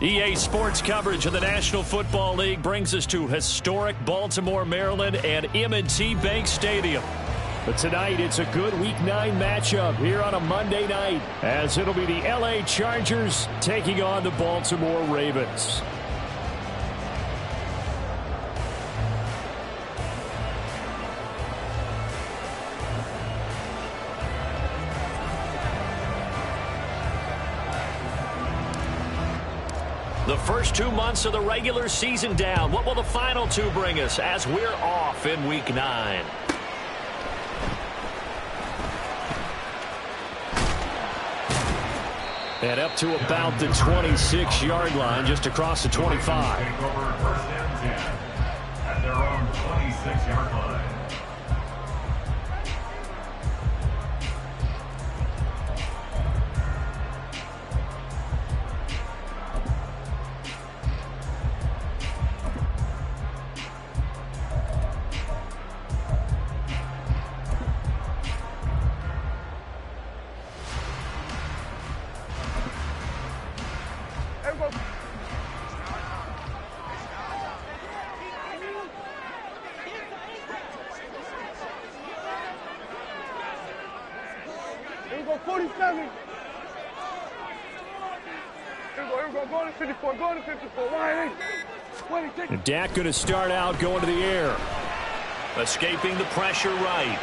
EA Sports coverage of the National Football League brings us to historic Baltimore, Maryland, and M&T Bank Stadium. But tonight, it's a good Week 9 matchup here on a Monday night, as it'll be the LA Chargers taking on the Baltimore Ravens. The first 2 months of the regular season down. What will the final 2 bring us as we're off in Week 9? And up to about the 26-yard line, just across the 25. First and 10 at their own 26-yard line. Here we go, 47. Here we go, going to 54, going to 54. Line 8. And Dak going to start out going to the air. Escaping the pressure right.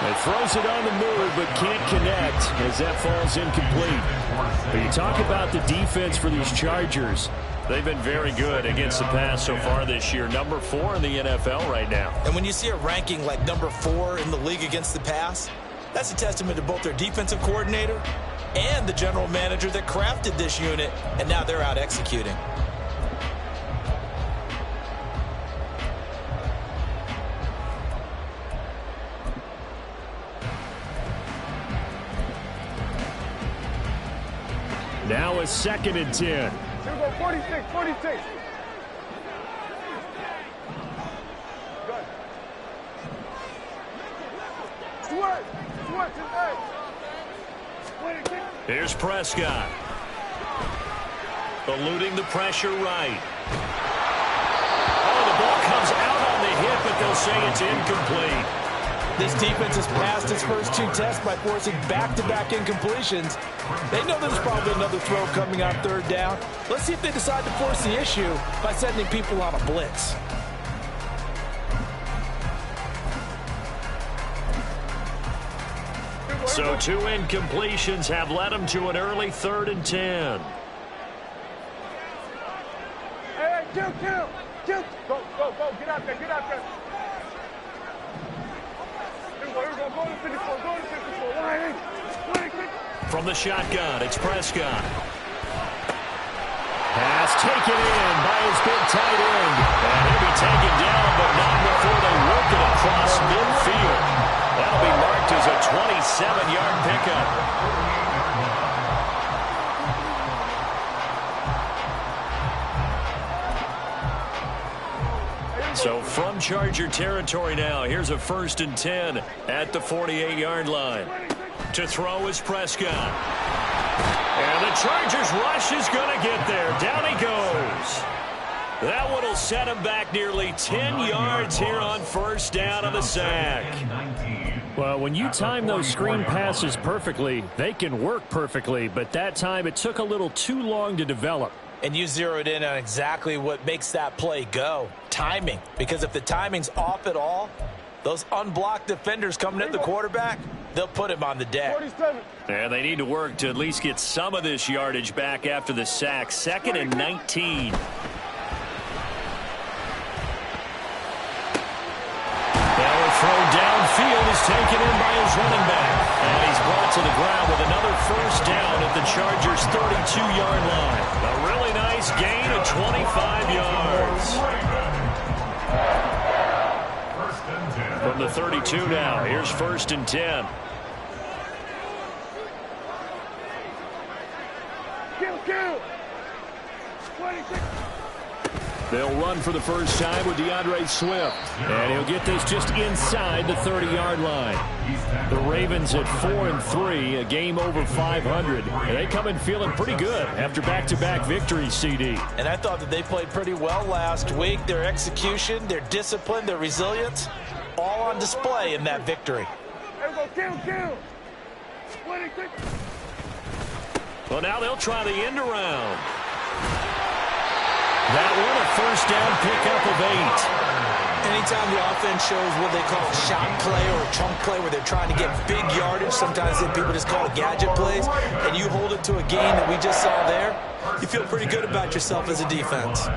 And throws it on the move, but can't connect as that falls incomplete. But you talk about the defense for these Chargers. They've been very good against the pass so far this year. Number 4 in the NFL right now. And when you see a ranking like number 4 in the league against the pass, that's a testament to both their defensive coordinator and the general manager that crafted this unit, and now they're out executing. Now a 2nd and 10. Here we go, 46, 46. Good. Sweat, tonight. Here's Prescott. Eluding the pressure right. Oh, the ball comes out on the hit, but they'll say it's incomplete. This defense has passed its first 2 tests by forcing back-to-back incompletions. They know there's probably another throw coming on 3rd down. Let's see if they decide to force the issue by sending people on a blitz. So 2 incompletions have led them to an early 3rd and 10. Hey, kill. Go, get out there. Here we go, go to 54, line 8. From the shotgun, it's Prescott. Pass taken in by his big tight end. And he'll be taken down, but not before they work it across midfield. That'll be marked as a 27-yard pickup. So from Charger territory now, here's a 1st and 10 at the 48-yard line. To throw is Prescott. And the Chargers rush is going to get there. Down he goes. That one will set him back nearly 10 yards here on 1st down on the sack. Well, when you time those screen passes perfectly, they can work perfectly. But that time it took a little too long to develop. And you zeroed in on exactly what makes that play go. Timing. Because if the timing's off at all, those unblocked defenders coming at the quarterback, they'll put him on the deck. 47. And they need to work to at least get some of this yardage back after the sack. 2nd and 19. Now a throw downfield is taken in by his running back. And he's brought to the ground with another 1st down at the Chargers' 32-yard line. A really nice gain of 25 yards. From the 32 now, here's 1st and 10. They'll run for the first time with DeAndre Swift. And he'll get this just inside the 30-yard line. The Ravens at 4-3, a game over 500. And they come in feeling pretty good after back-to-back victories, CD. And I thought that they played pretty well last week. Their execution, their discipline, their resilience, all on display in that victory. Kill. Well, now they'll try the end around. That one, a first down pickup of 8. Anytime the offense shows what they call a shot play or a chunk play where they're trying to get big yardage, sometimes people just call it gadget plays, and you hold it to a gain that we just saw there, you feel pretty good about yourself as a defense.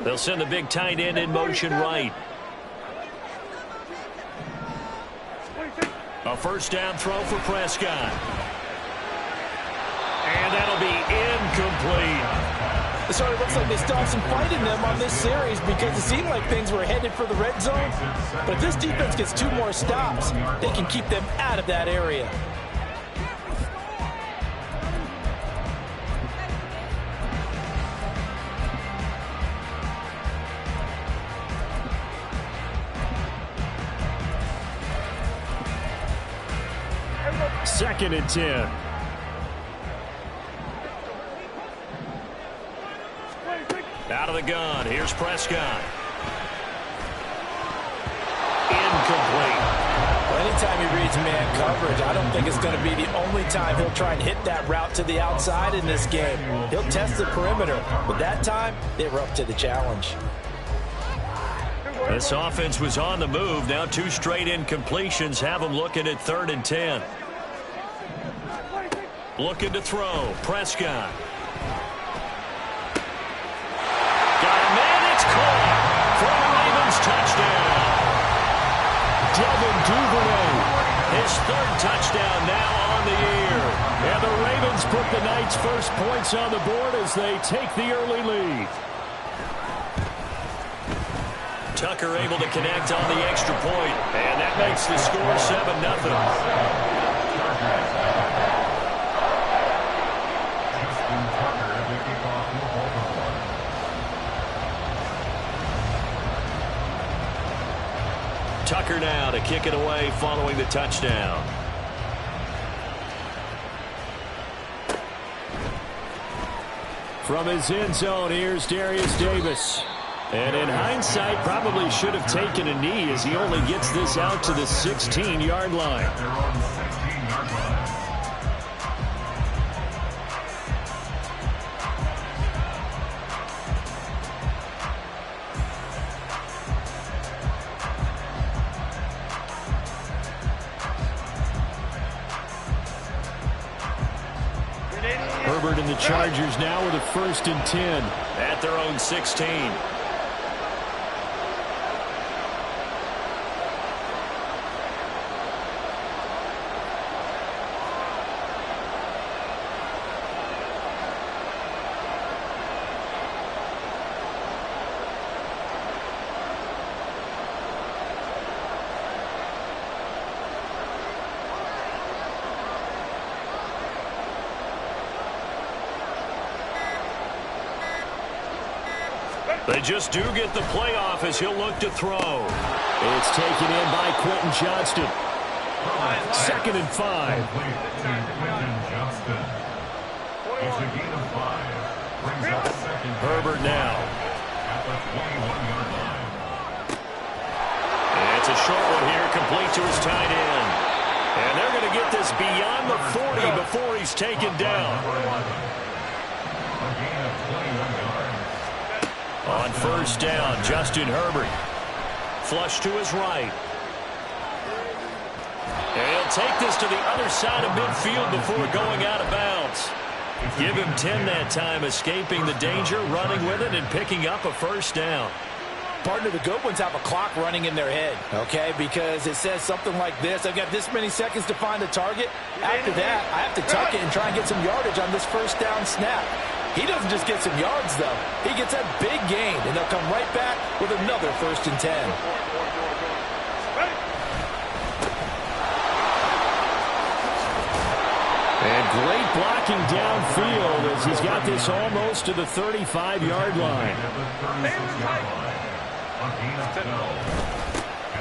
They'll send the big tight end in motion right. A first down throw for Prescott. And that'll be incomplete. So it looks like they still have some fight in them on this series because it seemed like things were headed for the red zone. But if this defense gets 2 more stops, they can keep them out of that area. Second and 10. Out of the gun. Here's Prescott. Incomplete. Well, anytime he reads man coverage, I don't think it's going to be the only time he'll try and hit that route to the outside in this game. He'll test the perimeter, but that time they were up to the challenge. This offense was on the move. Now 2 straight incompletions have them looking at 3rd and 10. Looking to throw. Prescott. Got a man. It's caught for the Ravens touchdown. Boovenile, his 3rd touchdown now on the year. And the Ravens put the Knights' first points on the board as they take the early lead. Tucker able to connect on the extra point, and that makes the score 7-0. Tucker now to kick it away following the touchdown. From his end zone, here's Darius Davis. And in hindsight, probably should have taken a knee as he only gets this out to the 16-yard line. Herbert and the Chargers now with a 1st and 10 at their own 16. They just do get the playoff as he'll look to throw. It's taken in by Quentin Johnston. 2nd and 5. Herbert now. And it's a short one here, complete to his tight end. And they're going to get this beyond the 40 before he's taken down. On first down, Justin Herbert. Flush to his right. And he'll take this to the other side of midfield before going out of bounds. Give him 10 that time, escaping the danger, running with it, and picking up a first down. Partner, the good ones have a clock running in their head, okay? Because it says something like this. I've got this many seconds to find a target. After that, I have to tuck it and try and get some yardage on this first down snap. He doesn't just get some yards, though. He gets a big gain, and they'll come right back with another 1st and 10. And great blocking downfield as he's got this almost to the 35-yard line.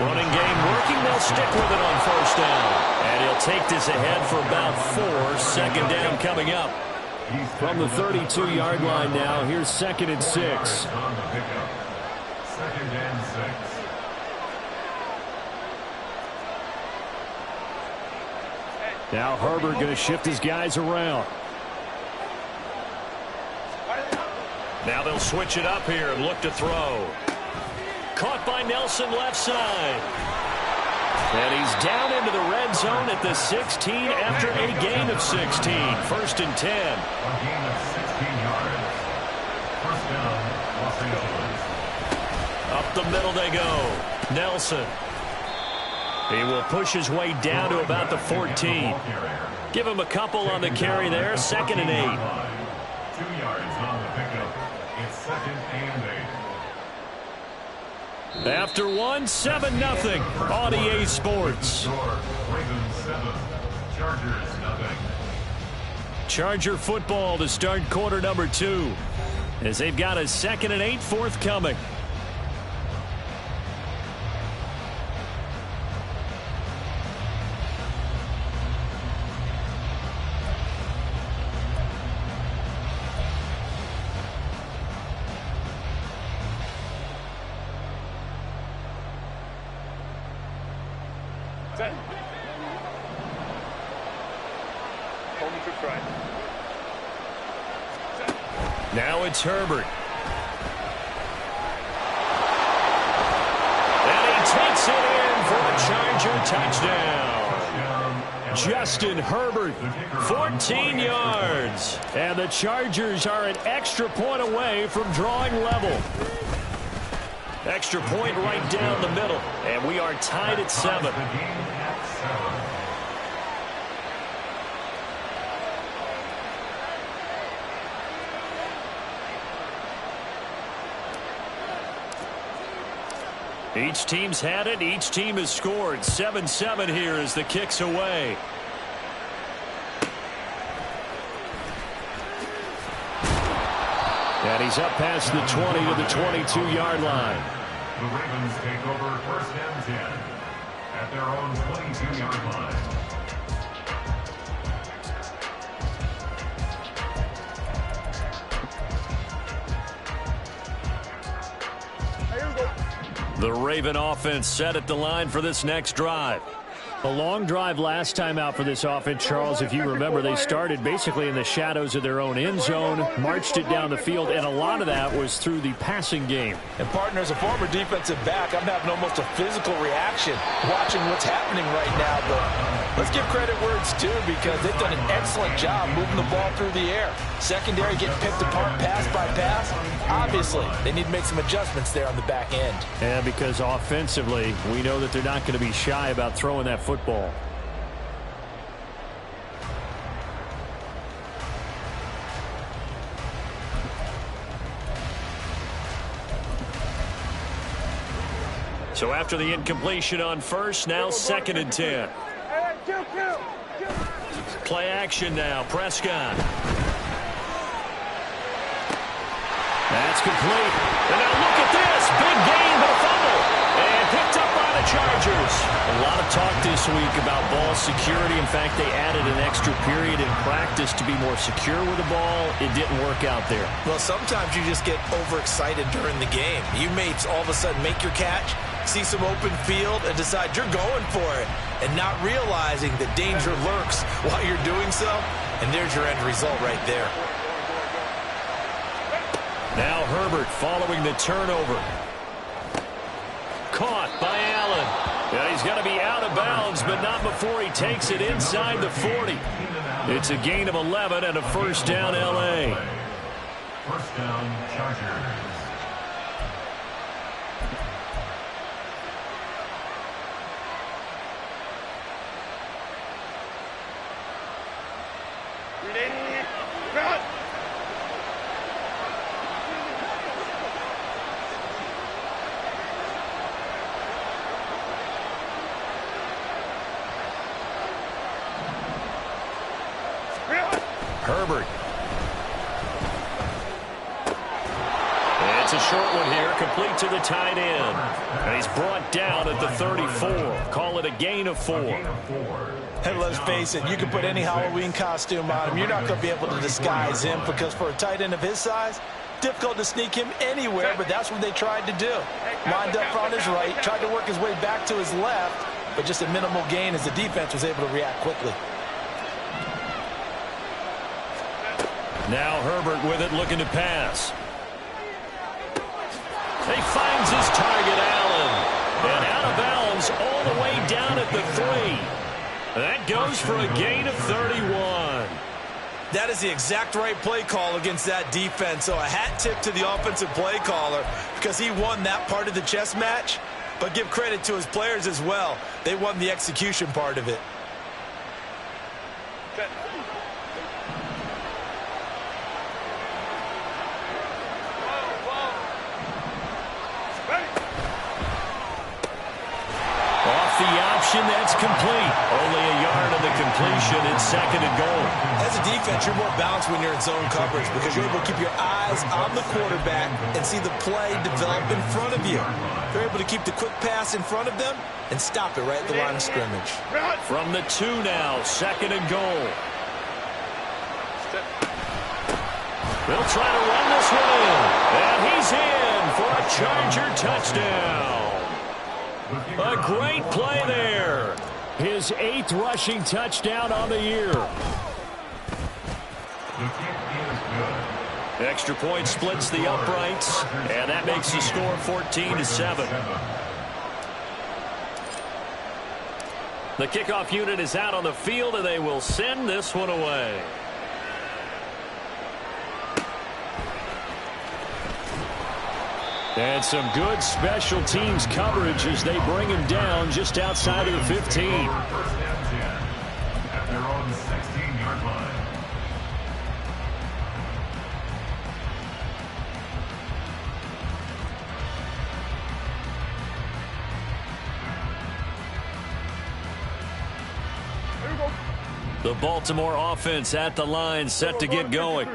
Running game working. They'll stick with it on 1st down. And he'll take this ahead for about 4. 2nd down coming up. From the 32-yard line now, here's 2nd and 6. 2nd and 6. Now Herbert going to shift his guys around. Now they'll switch it up here and look to throw. Caught by Nelson left side. And he's down into the red zone at the 16 after a gain of 16. 1st and 10. A gain of 16 yards. 1st down, Los Angeles. Up the middle they go. Nelson. He will push his way down to about the 14. Give him a couple on the carry there. 2nd and 8. 2 yards on the pickup. It's 2nd and 8. After 1, 7-0 on EA Sports. Ravens 7, Chargers 0. Charger football to start quarter number 2. As they've got a 2nd and 8 forthcoming. Now it's Herbert. And he takes it in for a Charger touchdown. Justin Herbert, 14 yards. And the Chargers are an extra point away from drawing level. Extra point right down the middle. And we are tied at 7. Each team's had it. Each team has scored. 7-7 here as the kick's away. And he's up past the 20 to the 22-yard line. The Ravens take over 1st and 10 at their own 22-yard line. The Raven offense set at the line for this next drive. A long drive last time out for this offense, Charles. If you remember, they started basically in the shadows of their own end zone, marched it down the field, and a lot of that was through the passing game. And, partner, as a former defensive back, I'm having almost a physical reaction watching what's happening right now. But let's give credit where it's due because they've done an excellent job moving the ball through the air. Secondary getting picked apart pass by pass. Obviously, they need to make some adjustments there on the back end. And because offensively, we know that they're not going to be shy about throwing that football. So after the incompletion on 1st, now 2nd and 10. Play action now. Prescott. That's complete. And now look at this. Big gain, but a fumble. And picked up by the Chargers. A lot of talk this week about ball security. In fact, they added an extra period in practice to be more secure with the ball. It didn't work out there. Well, sometimes you just get overexcited during the game. You may all of a sudden make your catch, see some open field, and decide you're going for it, and not realizing that danger lurks while you're doing so. And there's your end result right there. Now Herbert following the turnover. Caught by Allen. Yeah, he's got to be out of bounds, but not before he takes it inside the 40. It's a gain of 11 and a 1st down L.A. 1st down, Chargers. Herbert. It's a short one here, complete to the tight end. And he's brought down at the 34. Call it a gain of 4. And let's face it, you can put any Halloween costume on him. You're not going to be able to disguise him because for a tight end of his size, difficult to sneak him anywhere, but that's what they tried to do. Lined up on his right, tried to work his way back to his left, but just a minimal gain as the defense was able to react quickly. Now Herbert with it, looking to pass. He finds his target, Allen. And out of bounds all the way down at the 3. That goes for a gain of 31. That is the exact right play call against that defense. So a hat tip to the offensive play caller because he won that part of the chess match. But give credit to his players as well. They won the execution part of it. Off the option, that's complete. Only a yard of the completion. It's 2nd and goal. As a defense, you're more balanced when you're in zone coverage because you're able to keep your eyes on the quarterback and see the play develop in front of you. You're able to keep the quick pass in front of them and stop it right at the line of scrimmage. From the 2 now, 2nd and goal. They'll try to run this one in. And he's in for a Charger touchdown. A great play there. His 8th rushing touchdown on the year. Extra point splits the uprights, and that makes the score 14-7. The kickoff unit is out on the field, and they will send this one away. And some good special teams coverage as they bring him down just outside of the 15. First and 10 at their own 16-yard line. The Baltimore offense at the line, set to get going.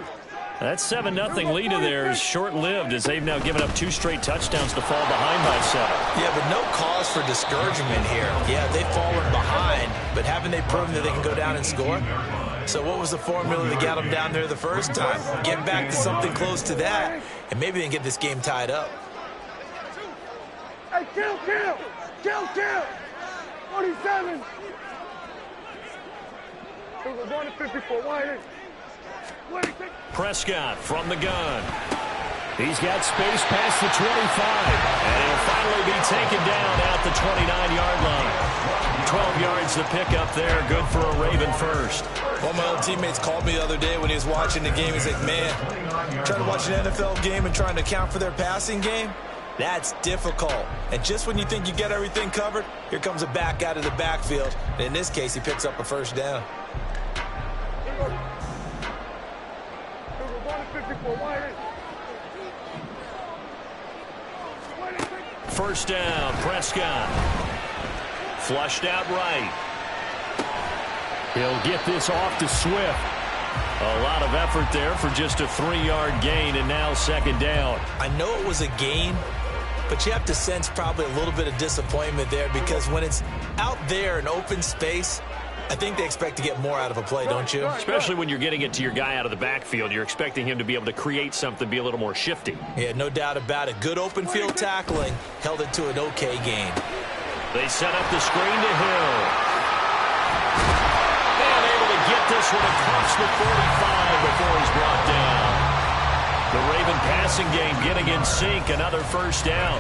That 7-0 lead of theirs short-lived as they've now given up 2 straight touchdowns to fall behind by 7. Yeah, but no cause for discouragement here. Yeah, they've fallen behind, but haven't they proven that they can go down and score? So what was the formula that got them down there the first time? Get back to something close to that, and maybe they can get this game tied up. Hey, kill! 47! We're going to 54. Why? Prescott from the gun. He's got space past the 25. And he'll finally be taken down at the 29-yard line. 12 yards to pick up there. Good for a Raven first. One of my old teammates called me the other day when he was watching the game. He's like, man, trying to watch an NFL game and trying to account for their passing game? That's difficult. And just when you think you get everything covered, here comes a back out of the backfield. And in this case, he picks up a first down. First down, Prescott. Flushed out right. He'll get this off to Swift. A lot of effort there for just a 3-yard gain, and now 2nd down. I know it was a gain, but you have to sense probably a little bit of disappointment there because when it's out there in open space, I think they expect to get more out of a play, don't you? Especially when you're getting it to your guy out of the backfield. You're expecting him to be able to create something, be a little more shifty. Yeah, no doubt about it. Good open field tackling held it to an okay gain. They set up the screen to Hill. And able to get this one across the 45 before he's brought down. The Raven passing game getting in sync. Another first down.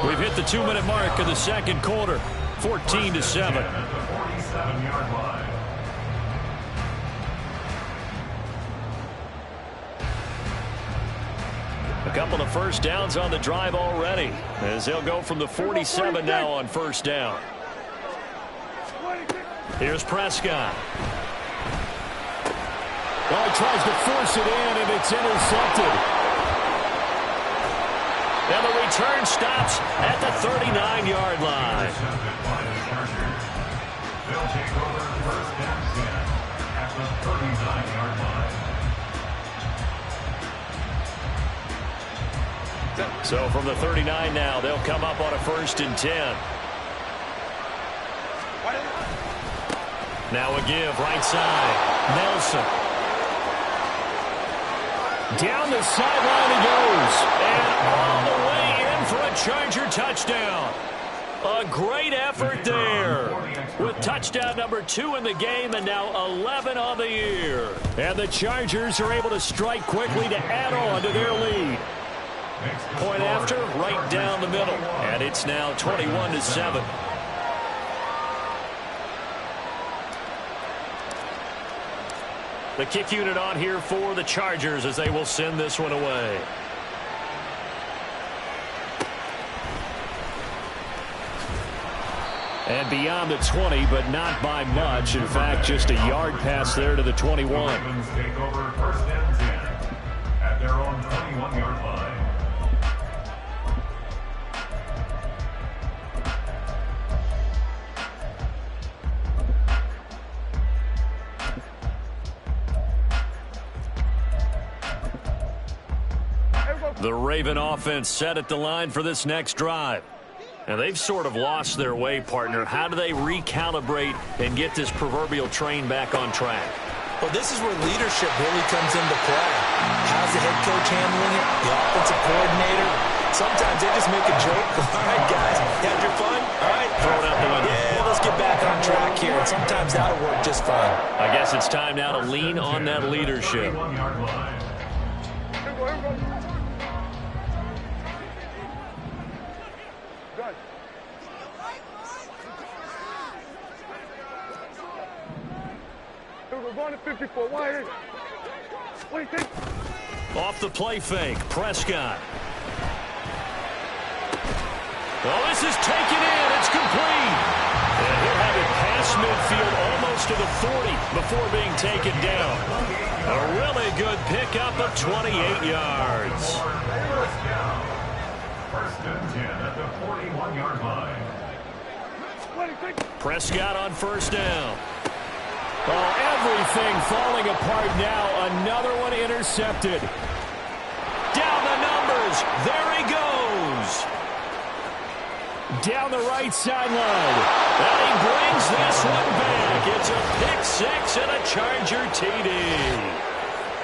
We've hit the 2-minute mark of the second quarter. 14-7. A couple of first downs on the drive already, as they'll go from the 47 now on first down. Here's Prescott. Oh, he tries to force it in, and it's intercepted. And the return stops at the 39-yard line. They'll take over first and 10 at the 39-yard line. So from the 39 now, they'll come up on a 1st and 10. Now a give, right side. Nelson. Down the sideline he goes. And all the way in for a Charger touchdown. A great effort there. With touchdown number 2 in the game and now 11 on the year. And the Chargers are able to strike quickly to add on to their lead. Point after, right down the middle. And it's now 21-7. The kick unit on here for the Chargers as they will send this one away. And beyond the 20, but not by much. In fact, just a yard pass there to the 21. The Ravens take over 1st and 10 at their own 21-yard line. The Raven offense set at the line for this next drive. And they've sort of lost their way, partner. How do they recalibrate and get this proverbial train back on track? Well, this is where leadership really comes into play. How's the head coach handling it? The offensive coordinator? Sometimes they just make a joke. All right, guys, had your fun? All right. Throw it out the window. Yeah, let's get back on track here. And sometimes that'll work just fine. I guess it's time now to lean on that leadership. 21-yard line. Here we go. Good. Here we go. Going to 54. Wide. Wait, take. Off the play fake, Prescott. Well, this is taken in. It's complete. And he'll have it past midfield almost to the 40 before being taken down. A really good pickup of 28 yards. 1st and 10 at the 41-yard line. Prescott on 1st down. Oh, everything falling apart now. Another one intercepted. Down the numbers. There he goes. Down the right sideline. And he brings this one back. It's a pick 6 and a Charger TD.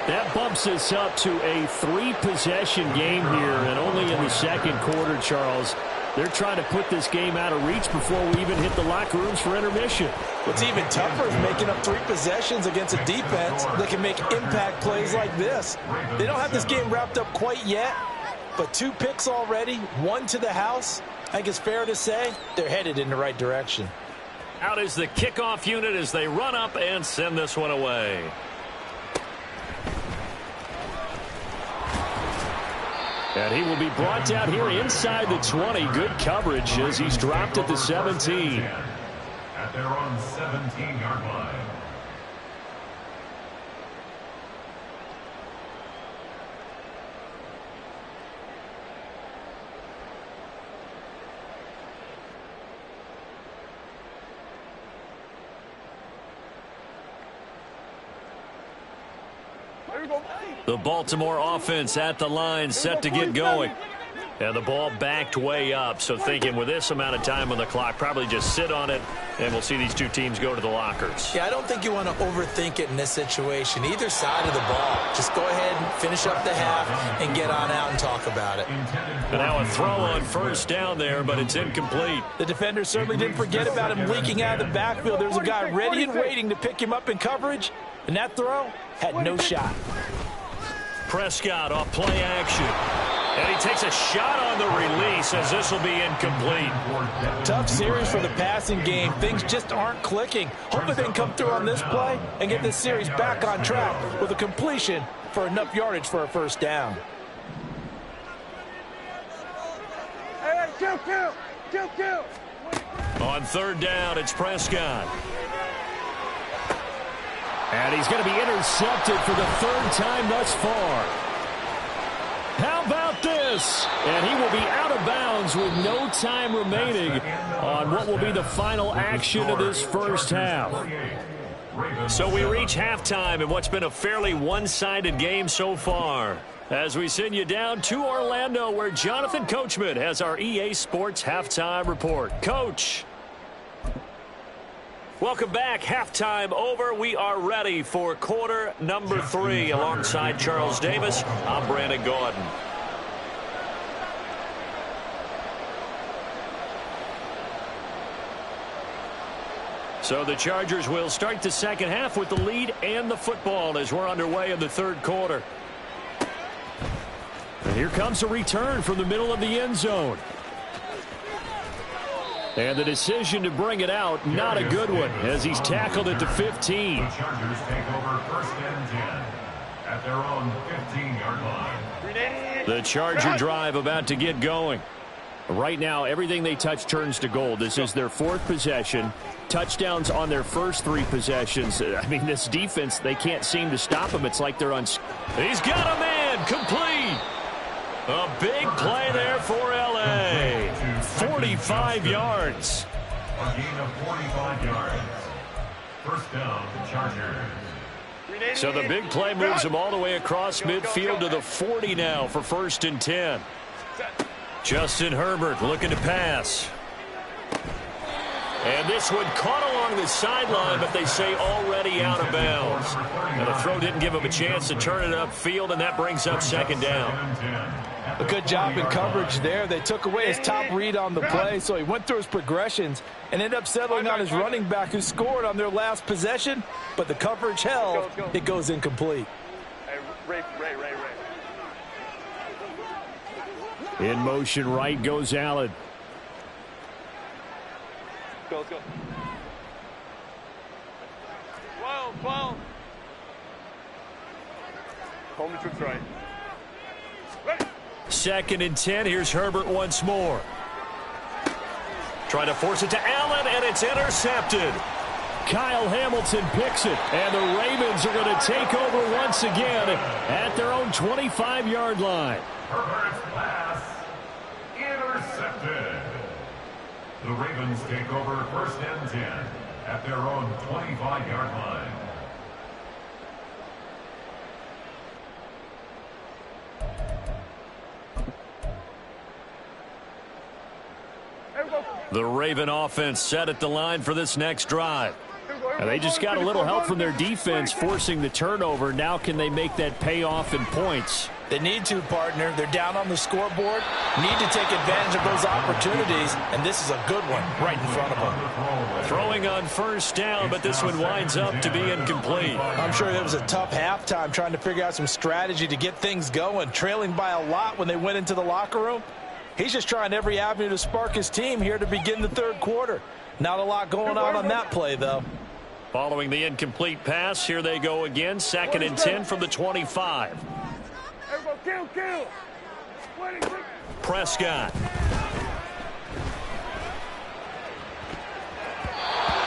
That bumps us up to a 3-possession game here, and only in the 2nd quarter, Charles. They're trying to put this game out of reach before we even hit the locker rooms for intermission. What's even tougher is making up 3 possessions against a defense that can make impact plays like this. They don't have this game wrapped up quite yet, but 2 picks already, 1 to the house. I think it's fair to say they're headed in the right direction. Out is the kickoff unit as they run up and send this one away. And he will be brought down here inside the 20. Good coverage as he's dropped at the 17. At their own 17-yard line. The Baltimore offense at the line, set to get going. And the ball backed way up, so thinking with this amount of time on the clock, probably just sit on it, and we'll see these 2 teams go to the lockers. Yeah, I don't think you want to overthink it in this situation. Either side of the ball. Just go ahead and finish up the half and get on out and talk about it. And now a throw on 1st down there, but it's incomplete. The defender certainly didn't forget about him leaking out of the backfield. There's a guy ready and waiting to pick him up in coverage, and that throw had no shot. Prescott off play action. And he takes a shot on the release as this will be incomplete. Tough series for the passing game. Things just aren't clicking. Hopefully they can come through on this play and get this series back on track with a completion for enough yardage for a 1st down. Hey, kill. On 3rd down, it's Prescott. And he's going to be intercepted for the 3rd time thus far. How about this? And he will be out of bounds with no time remaining on what will be the final action of this 1st half. So we reach halftime in what's been a fairly one-sided game so far. As we send you down to Orlando, where Jonathan Coachman has our EA Sports Halftime Report. Coach. Welcome back. Halftime over. We are ready for quarter number 3. Alongside Charles Davis, I'm Brandon Gordon. So the Chargers will start the second half with the lead and the football as we're underway in the third quarter. And here comes a return from the middle of the end zone. And the decision to bring it out, not a good one, as he's tackled at the 15. The Chargers take over first and 10 at their own 15-yard line. The Charger drive about to get going. Right now, everything they touch turns to gold. This is their 4th possession. Touchdowns on their first 3 possessions. I mean, this defense, they can't seem to stop him. It's like they're on. He's got a man, complete. A big play there for L.A. 45 yards. A gain of 45 yards. First down, the Chargers. So the big play moves him all the way across midfield to the 40 now for first and 10. Justin Herbert looking to pass. And this one caught along the sideline, but they say already out of bounds. And the throw didn't give him a chance to turn it upfield, and that brings up second down. A good job in coverage there. They took away his top read on the play, so he went through his progressions and ended up settling on his running back who scored on their last possession, but the coverage held. It goes incomplete. In motion right goes Allen. Let's go. 12. Home tricks right. Second and 10. Here's Herbert once more. Trying to force it to Allen, and it's intercepted. Kyle Hamilton picks it, and the Ravens are going to take over once again at their own 25-yard line. Herbert's pass intercepted. The Ravens take over first and 10 at their own 25-yard line. The Raven offense set at the line for this next drive. And they just got a little help from their defense forcing the turnover. Now can they make that pay off in points? They need to, partner. They're down on the scoreboard. Need to take advantage of those opportunities, and this is a good one right in front of them. Throwing on first down, but this one winds up to be incomplete. I'm sure it was a tough halftime trying to figure out some strategy to get things going, trailing by a lot when they went into the locker room. He's just trying every avenue to spark his team here to begin the third quarter. Not a lot going on that play, though. Following the incomplete pass, here they go again. Second and 10 from the 25. Kill. Prescott.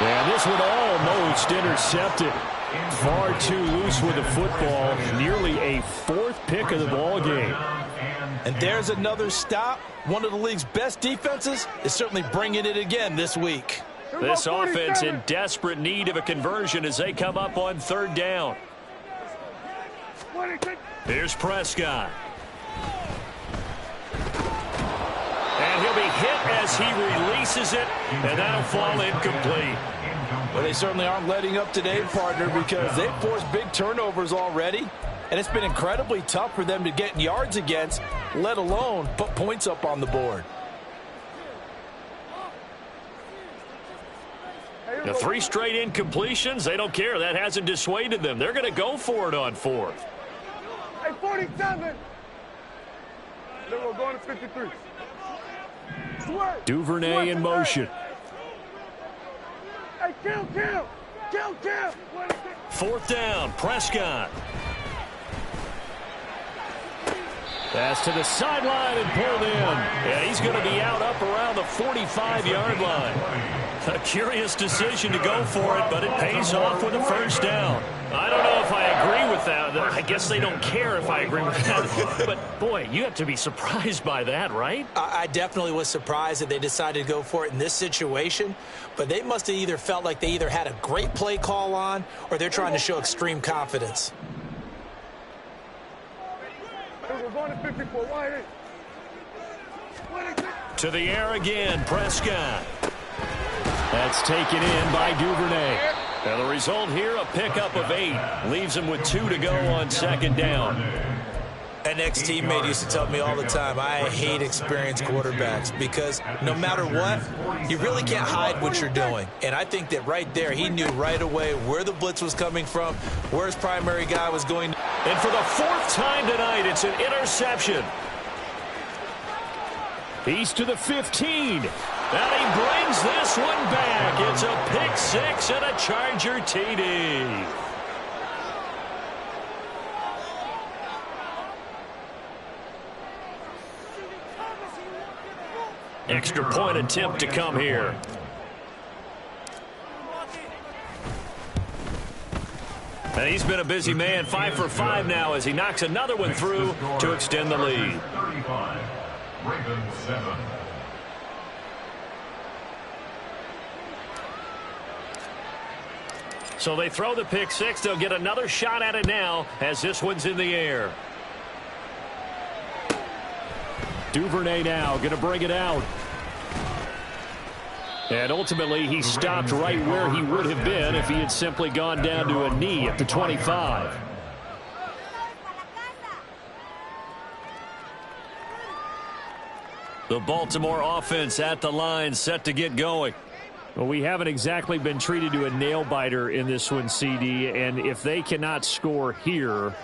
And this one almost intercepted. Far too loose with the football. Nearly a 4th pick of the ball game. And there's another stop. One of the league's best defenses is certainly bringing it again this week. This offense in desperate need of a conversion as they come up on third down. Here's Prescott. And he'll be hit as he releases it, and that'll fall incomplete. Well, they certainly aren't letting up today, partner, because they've forced big turnovers already, and it's been incredibly tough for them to get yards against, let alone put points up on the board. The 3 straight incompletions, they don't care. That hasn't dissuaded them. They're going to go for it on 4th. Hey, 47. We're going to 53. Duvernay in motion. Hey, kill. 4th down, Prescott. Pass to the sideline and pulled in. And he's going to be out up around the 45-yard line. A curious decision to go for it, but it pays off with a first down. I don't know if I agree with that. I guess they don't care if I agree with that. But, boy, you have to be surprised by that, right? I definitely was surprised that they decided to go for it in this situation. But they must have either felt like they either had a great play call on or they're trying to show extreme confidence. To the air again, Prescott. That's taken in by Duvernay. And the result here, a pickup of 8. Leaves him with 2 to go on second down. An ex-teammate used to tell me all the time, I hate experienced quarterbacks because no matter what, you really can't hide what you're doing. And I think that right there, he knew right away where the blitz was coming from, where his primary guy was going. And for the 4th time tonight, it's an interception. He's to the 15. And he brings this one back. It's a pick 6 and a Charger TD. Extra point attempt to come here. And he's been a busy man, 5 for 5 now as he knocks another one through to extend the lead. 35, Ravens 7. So they throw the pick 6. They'll get another shot at it now as this one's in the air. Duvernay now going to bring it out. And ultimately he stopped right where he would have been if he had simply gone down to a knee at the 25. The Baltimore offense at the line, set to get going. Well, we haven't exactly been treated to a nail-biter in this one, CD, and if they cannot score here,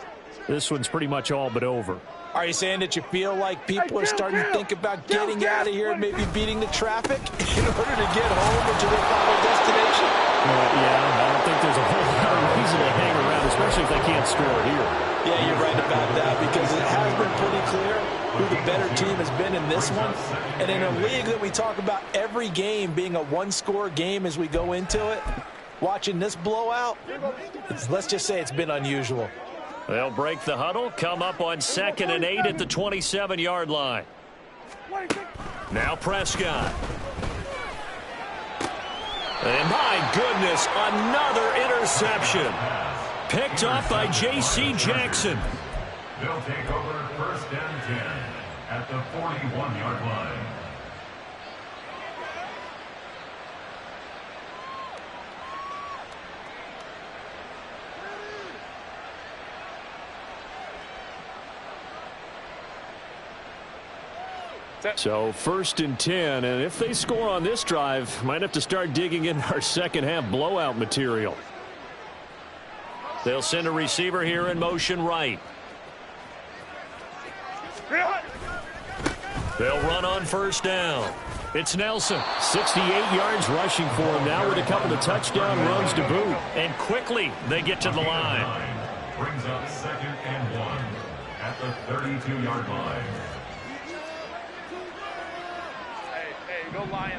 this one's pretty much all but over. Are you saying that you feel like people are starting to think about getting out of here and maybe beating the traffic in order to get home or to their final destination? Yeah, I don't think there's a whole lot of reason to hang around, especially if they can't score here. Yeah, you're right about that because it has been pretty clear who the better team has been in this one. And in a league that we talk about every game being a one-score game as we go into it, watching this blowout, let's just say it's been unusual. They'll break the huddle, come up on 2nd and 8 at the 27-yard line. Now Prescott. And my goodness, another interception. Picked off by J.C. Jackson. They'll take over 1st and 10 at the 41-yard line. So 1st and 10, and if they score on this drive, might have to start digging in our second half blowout material. They'll send a receiver here in motion right. They'll run on 1st down. It's Nelson. 68 yards rushing for him now with a couple of touchdown runs to boot. And quickly they get to the line. Brings up 2nd and 1 at the 32-yard line. Go Lion.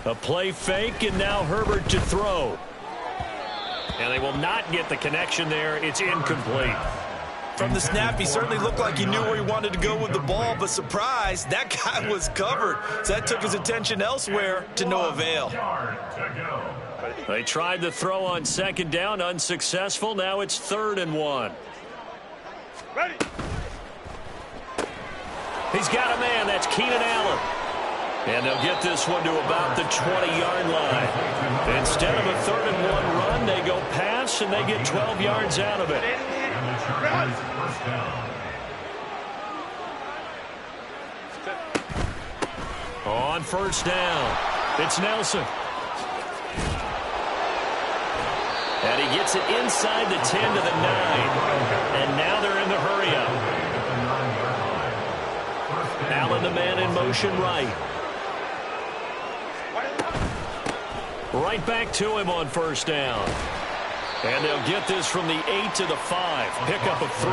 A play fake, and now Herbert to throw. And they will not get the connection there. It's incomplete. From the snap, he certainly looked like he knew where he wanted to go with the ball, but surprise, that guy was covered. So that took his attention elsewhere to no avail. They tried to throw on 2nd down, unsuccessful. Now it's 3rd and 1. Ready. He's got a man. That's Keenan Allen. And they'll get this one to about the 20-yard line. Instead of a 3rd and 1 run, they go pass, and they get 12 yards out of it. On 1st down, it's Nelson. And he gets it inside the 10 to the 9. And now they're in the hurry-up. Allen, the man in motion right. Right back to him on 1st down. And they'll get this from the 8 to the 5. Pickup of 3.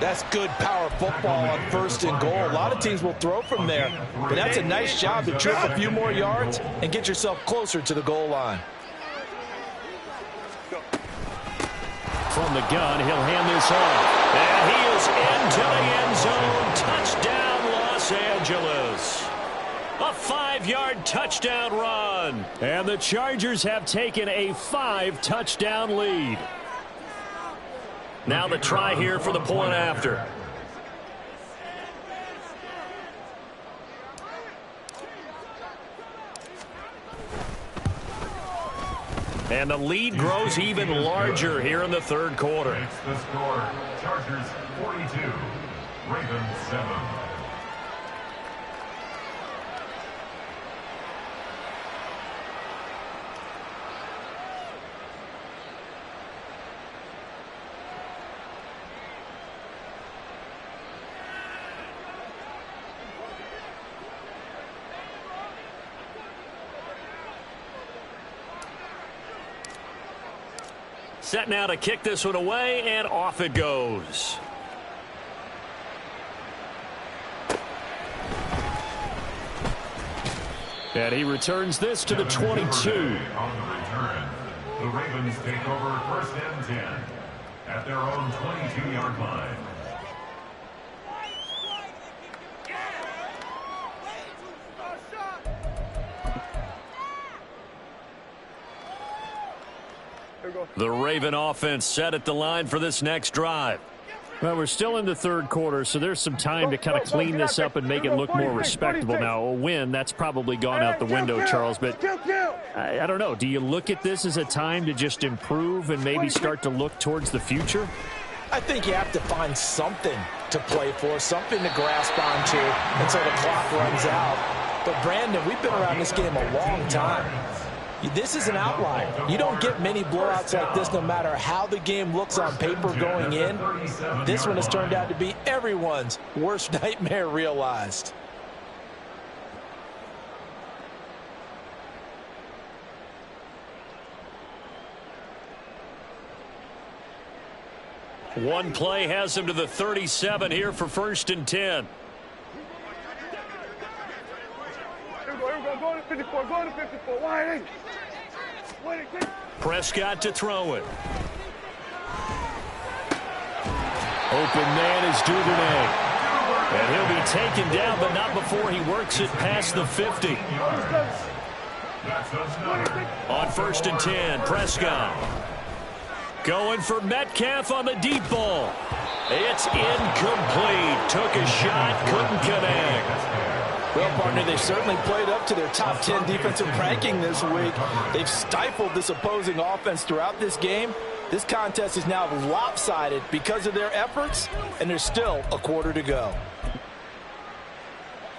That's good power football on 1st and goal. A lot of teams will throw from there, but that's a nice job to trip a few more yards and get yourself closer to the goal line. from the gun. He'll hand this off. And he is into the end zone. Touchdown, Los Angeles. A 5-yard touchdown run. And the Chargers have taken a 5-touchdown lead. Now the try here for the point after. And the lead grows even larger here in the third quarter. It's the score. Chargers 42, Ravens 7. Set now to kick this one away, and off it goes. And he returns this to the 22. On the return, the Ravens take over first and 10 at their own 22-yard line. The Raven offense set at the line for this next drive. Well, we're still in the third quarter, so there's some time to kind of clean this up and make it look more respectable. Now, a win, that's probably gone out the window, Charles, but I don't know. Do you look at this as a time to just improve and maybe start to look towards the future? I think you have to find something to play for, something to grasp onto until the clock runs out. But, Brandon, we've been around this game a long time. This is an outlier. You don't get many blowouts like this no matter how the game looks on paper going in. This one has turned out to be everyone's worst nightmare realized. One play has him to the 37 here for first and 10. Go to 54. Go to 54. Wide. Prescott to throw it. Open man is Boovenile. And he'll be taken down, but not before he works it past the 50. On first and 10, Prescott. Going for Metcalf on the deep ball. It's incomplete. Took a shot, couldn't connect. Well, partner, they certainly played up to their top 10 defensive ranking this week. They've stifled this opposing offense throughout this game. This contest is now lopsided because of their efforts, and there's still a quarter to go.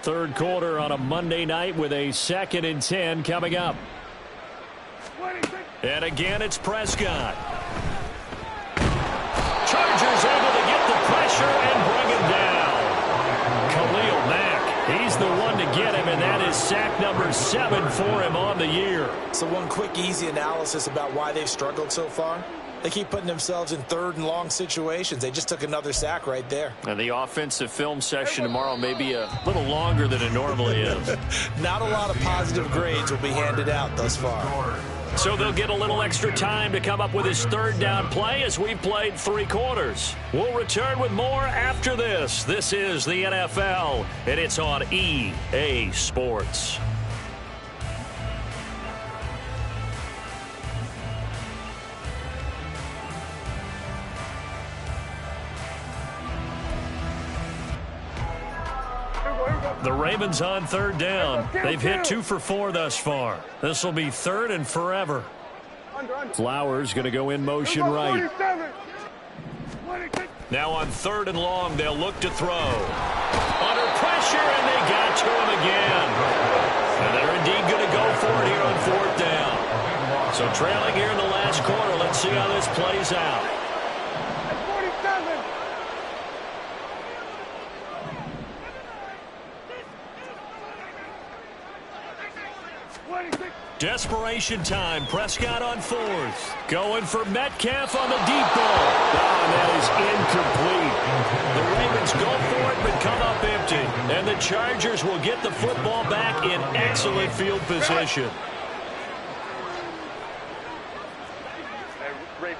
Third quarter on a Monday night with a 2nd and 10 coming up. And again, it's Prescott. Chargers able to get the pressure and bring him down. Khalil Mack, he's the one to get him, and that is sack number 7 for him on the year. So one quick, easy analysis about why they've struggled so far. They keep putting themselves in third and long situations. They just took another sack right there. And the offensive film session tomorrow may be a little longer than it normally is. Not a lot of positive grades will be handed out thus far. So they'll get a little extra time to come up with his third down play as we've played 3 quarters. We'll return with more after this. This is the NFL, and it's on EA Sports. The Ravens on third down. They've hit 2 for 4 thus far. This will be 3rd and forever. Flowers going to go in motion right. Now on 3rd and long, they'll look to throw. Under pressure, and they got to him again. And they're indeed going to go for it here on 4th down. So trailing here in the last quarter. Let's see how this plays out. Desperation time. Prescott on 4th. Going for Metcalf on the deep ball. Oh, and that is incomplete. The Ravens go for it but come up empty. And the Chargers will get the football back in excellent field position. Ray.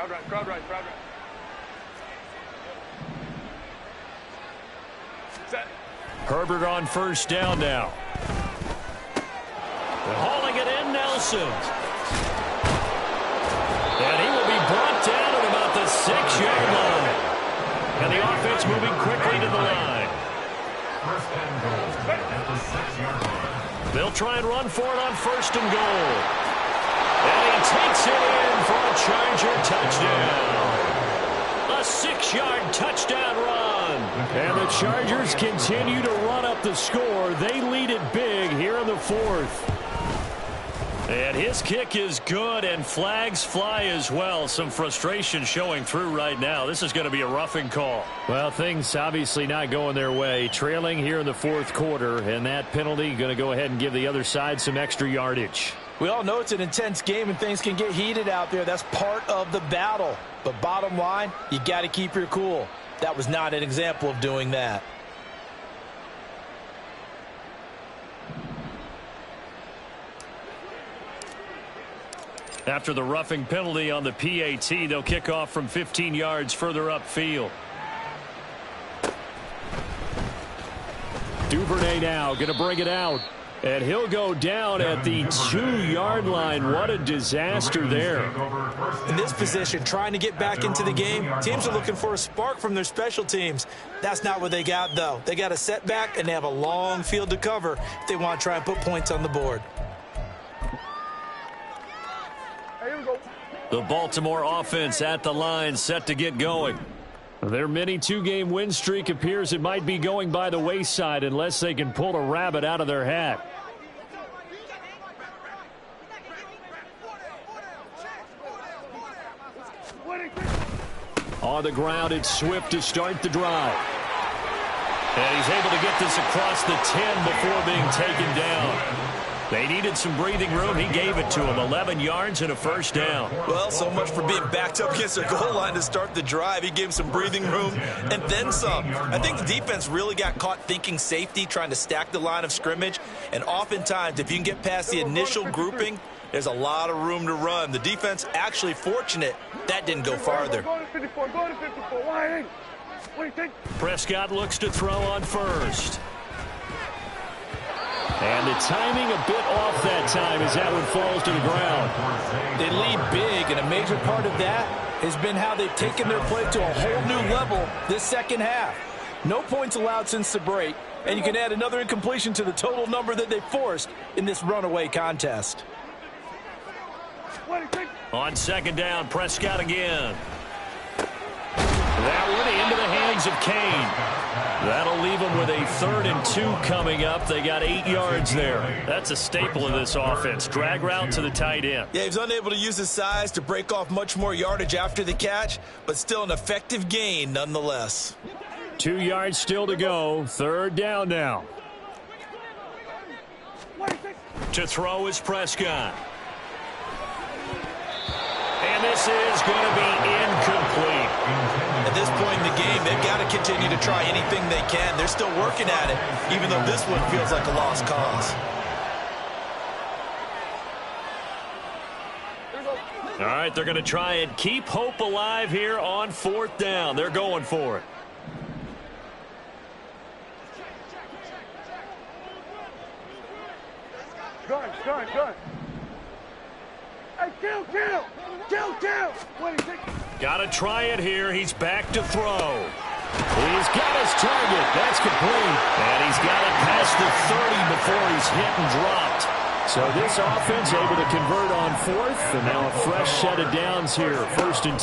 crowd right, crowd right, crowd right. Set. Herbert on first down now. And hauling it in, Nelson. And he will be brought down at about the 6-yard line. And the offense moving quickly to the line. First and goal at the 6-yard line. They'll try and run for it on first and goal. And he takes it in for a Charger touchdown. A 6-yard touchdown run. And the Chargers continue to run up the score. They lead it big here in the fourth. And his kick is good, and flags fly as well. Some frustration showing through right now. This is going to be a roughing call. Well, things obviously not going their way. Trailing here in the fourth quarter, and that penalty going to go ahead and give the other side some extra yardage. We all know it's an intense game and things can get heated out there. That's part of the battle. But bottom line, you got to keep your cool. That was not an example of doing that. After the roughing penalty on the PAT, they'll kick off from 15 yards further upfield. Duvernay now going to bring it out. And he'll go down at the 2-yard line. What a disaster there. In this position, trying to get back into the game, teams are looking for a spark from their special teams. That's not what they got, though. They got a setback, and they have a long field to cover if they want to try and put points on the board. The Baltimore offense at the line, set to get going. Their mini 2-game win streak appears it might be going by the wayside unless they can pull a rabbit out of their hat. On the ground, it's Swift to start the drive. And he's able to get this across the 10 before being taken down. They needed some breathing room. He gave it to them. 11 yards and a first down. Well, so much for being backed up against their goal line to start the drive. He gave them some breathing room and then some. I think the defense really got caught thinking safety, trying to stack the line of scrimmage. And oftentimes, if you can get past the initial grouping, there's a lot of room to run. The defense actually fortunate that didn't go farther. Go to 54, go to 54. Why? What do you think? Prescott looks to throw on first. And the timing a bit off that time as that one falls to the ground. They lead big, and a major part of that has been how they've taken their play to a whole new level this second half. No points allowed since the break, and you can add another incompletion to the total number that they forced in this runaway contest. What do you think? On second down, Prescott again. That one into the hands of Kane. That'll leave them with a 3rd and 2 coming up. They got 8 yards there. That's a staple of this offense. Drag route to the tight end. Yeah, he was unable to use his size to break off much more yardage after the catch, but still an effective gain nonetheless. 2 yards still to go. 3rd down now. To throw is Prescott. And this is going to be incomplete. At this point in the game, they've got to continue to try anything they can. They're still working at it, even though this one feels like a lost cause. All right, they're going to try and keep hope alive here on 4th down. They're going for it. Gun. Hey, kill. What do you think? Got to try it here. He's back to throw. He's got his target. That's complete. And he's got it past the 30 before he's hit and dropped. So this offense able to convert on 4th, and now a fresh set of downs here, 1st and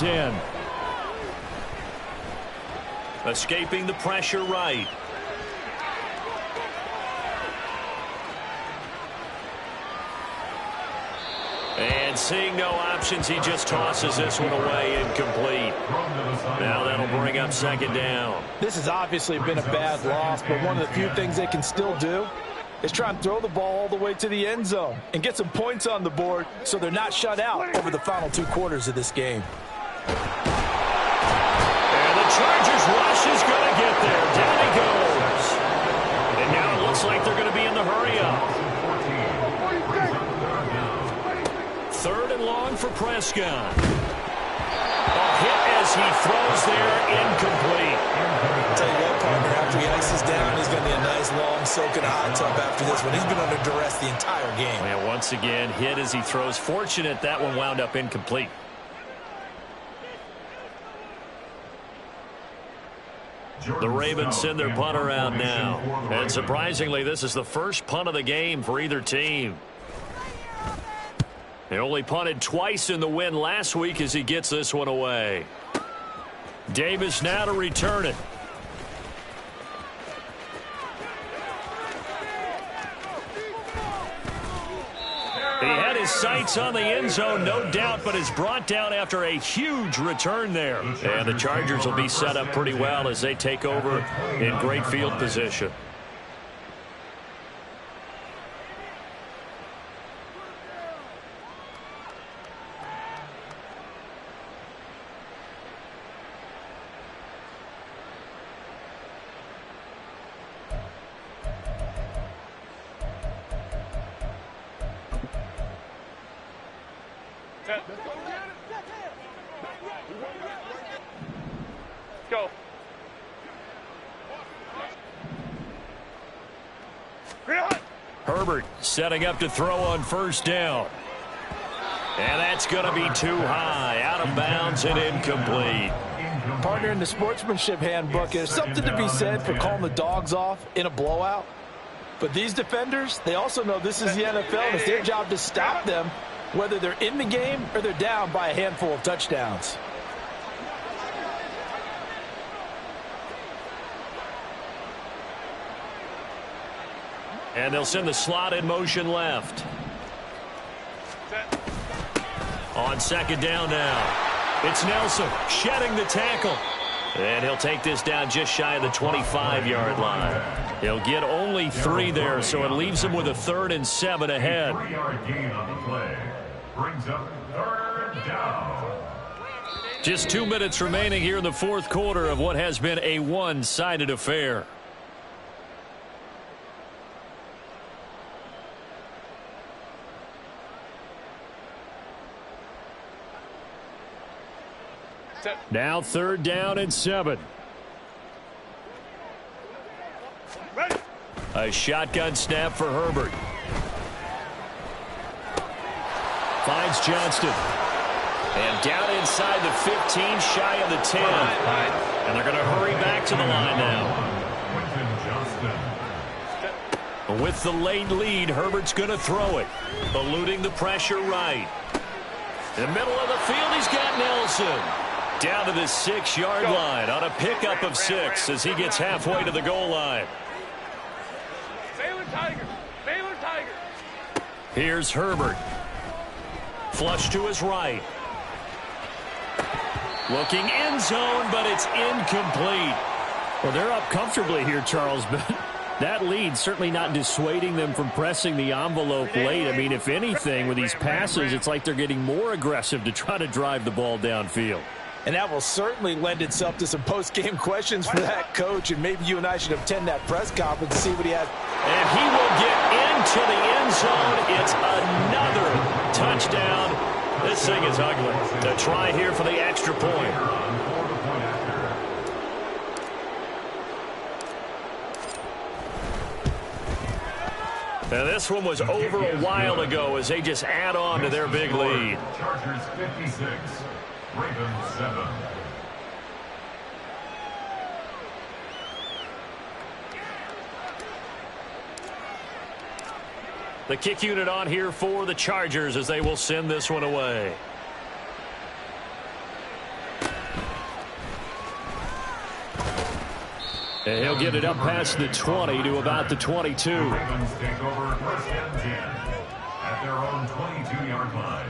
10. Escaping the pressure right. And seeing no options, he just tosses this one away, incomplete. Now that'll bring up 2nd down. This has obviously been a bad loss, but one of the few things they can still do is try and throw the ball all the way to the end zone and get some points on the board so they're not shut out over the final 2 quarters of this game. And the Chargers rush is going to get there. Down he goes. And now it looks like they're going to be in the hurry-up. 3rd and long for Prescott. hit as he throws there, incomplete. I'll tell you what, partner, after he ices down, he's going to be a nice, long soak in a hot tub after this one. He's been under duress the entire game. And once again, hit as he throws. Fortunate that one wound up incomplete. The Ravens send their punter out now. And surprisingly, this is the first punt of the game for either team. They only punted twice in the win last week as he gets this one away. Davis now to return it. He had his sights on the end zone, no doubt, but is brought down after a huge return there. And the Chargers will be set up pretty well as they take over in great field position. Go. Herbert setting up to throw on first down. And that's going to be too high, out of bounds and incomplete. Partner, in the sportsmanship handbook, there's something to be said for calling the dogs off in a blowout. But these defenders, they also know this is the NFL, and it's their job to stop them, whether they're in the game or they're down by a handful of touchdowns. And they'll send the slot in motion left. On second down now. It's Nelson shedding the tackle. And he'll take this down just shy of the 25-yard line. He'll get only 3 there, so it leaves him with a 3rd and 7 ahead. 3-yard gain on the play. Brings up 3rd down. Just 2 minutes remaining here in the 4th quarter of what has been a one-sided affair. Now 3rd down and 7. A shotgun snap for Herbert. Finds Johnston. And down inside the 15, shy of the 10. And they're going to hurry back to the line now. With the late lead, Herbert's going to throw it. Eluding the pressure right. In the middle of the field, he's got Nelson. Down to the 6-yard line on a pickup of 6 as he gets halfway to the goal line. Baylor Tigers. Baylor Tigers. Here's Herbert. Flush to his right. Looking end zone, but it's incomplete. Well, they're up comfortably here, Charles, but that lead certainly not dissuading them from pressing the envelope late. I mean, if anything, with these passes, it's like they're getting more aggressive to try to drive the ball downfield. And that will certainly lend itself to some post-game questions for that coach, and maybe you and I should attend that press conference to see what he has. And he will get into the end zone. It's another touchdown. This thing is ugly. To try here for the extra point. Now this one was over a while ago as they just add on to their big lead. Chargers 56, Ravens 7. The kick unit on here for the Chargers as they will send this one away. And he'll get it up past the 20 to about the 22. The Ravens take over 1st and 10 at their own 22-yard line.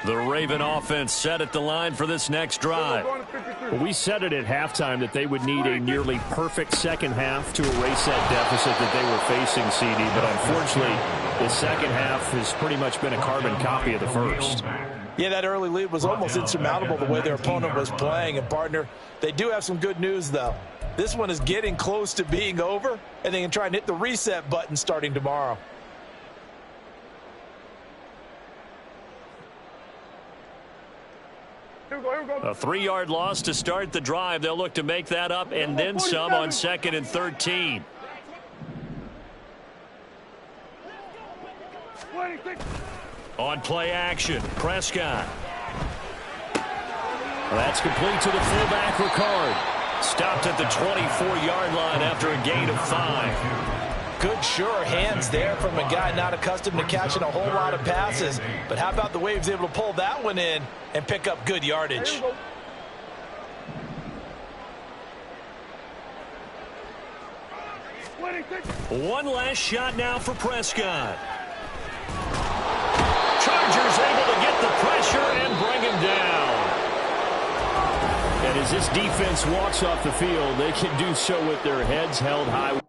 The Raven offense set at the line for this next drive. Well, we said it at halftime that they would need a nearly perfect second half to erase that deficit that they were facing, CD. But unfortunately, the second half has pretty much been a carbon copy of the first. Yeah, that early lead was almost insurmountable the way their opponent was playing. And, partner, they do have some good news, though. This one is getting close to being over, and they can try and hit the reset button starting tomorrow. A 3-yard loss to start the drive. They'll look to make that up and then some on 2nd and 13. On play action, Prescott. That's complete to the fullback, Ricard. Stopped at the 24-yard line after a gain of 5. Good, sure hands there from a guy not accustomed to catching a whole lot of passes. But how about the way he was able to pull that one in and pick up good yardage? One last shot now for Prescott. Chargers able to get the pressure and bring him down. And as this defense walks off the field, they can do so with their heads held high.